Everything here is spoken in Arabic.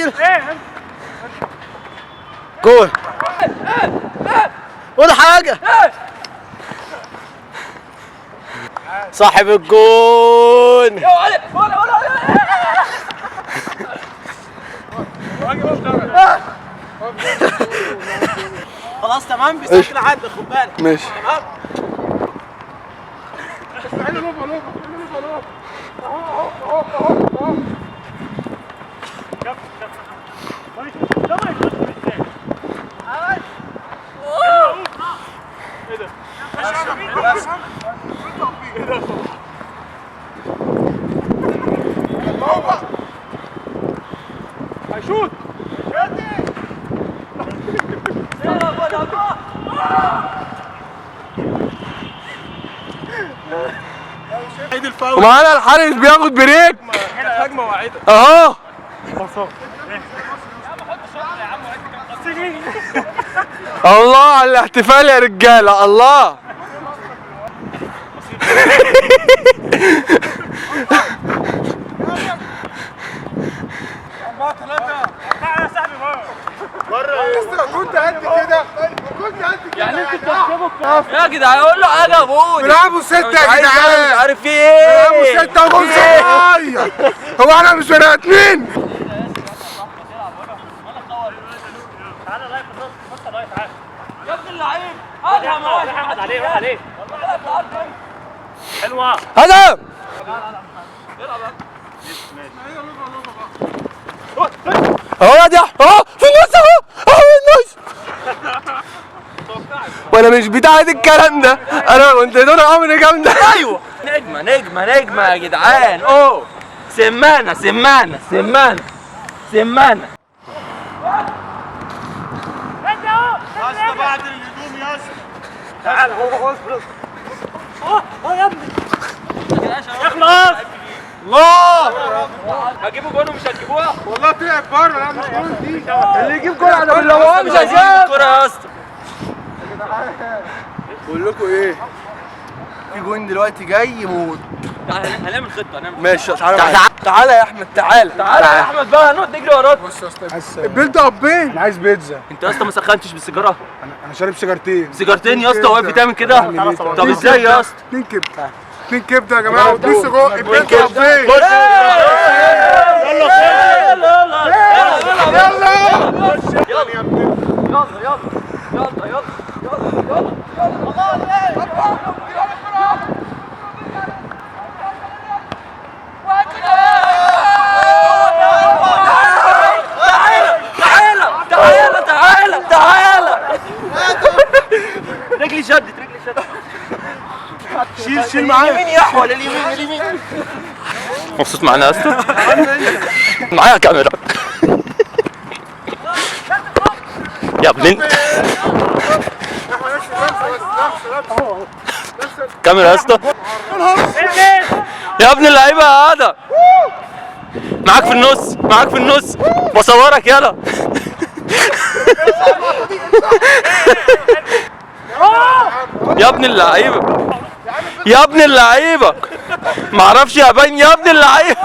راجل. جول. ولا حاجة. صاحب الجون. خلاص تمام بيسجل عدى خد بالك. ماشي. تمام. هيشوط. ومعانا الحارس بياخد بريك. هجمه واعده اهو. الله على الاحتفال يا رجاله. الله. كنت قد كده. يعني انت بتكسبوا يا جدعان. اقول له حاجه يا ابوي. بيلعبوا 6 يا جدعان. عارف في ايه؟ بيلعبوا 6 ونص صغير. هو احنا مش بني ادمين؟ يا ابن اللعيب. احمد عليه روح عليه. حلوه. هدف. اهو دي اهو في النص اهو في النص. وانا مش بتاع الكلام ده. انا كنت دون عمري جامده. ايوه نجمه نجمه نجمه يا جدعان. اوه سمانه سمانه سمانه سمانه. يا اسطى بعد الهجوم يا اسطى. تعال يا ابني. اخلص. الله. هجيبوا جون ومش هتجيبوها. والله طلعت بره. لا مش جول دي. اللي يجيب جول على بالله مش عايزين الكوره يا اسطى. بقول لكم ايه، في جون دلوقتي جاي يموت. هنعمل خطه ماشي. تعالى يا احمد. تعالى يا احمد بقى هنقعد نجري وراك. بص يا اسطى البيت ده قبين. انا عايز بيتزا. انت يا اسطى ما سخنتش بالسيجاره؟ انا شارب سيجارتين. سيجارتين يا اسطى واقف بتعمل كده؟ طب ازاي يا اسطى؟ 2 كبده. 2 كبده يا جماعه ودي سجق. البيت ده قبين. تعالى رجلي شدت. شيل معايا. اليمين يحول. اليمين. مبسوط معانا يا اسطى؟ معايا كاميرا يا ابن انت. كاميرا يا اسطى. يا ابن اللعيبه يا ادم. معاك في النص بصورك يلا. يا ابن اللعيبه معرفش يا باين. يا ابن اللعيبه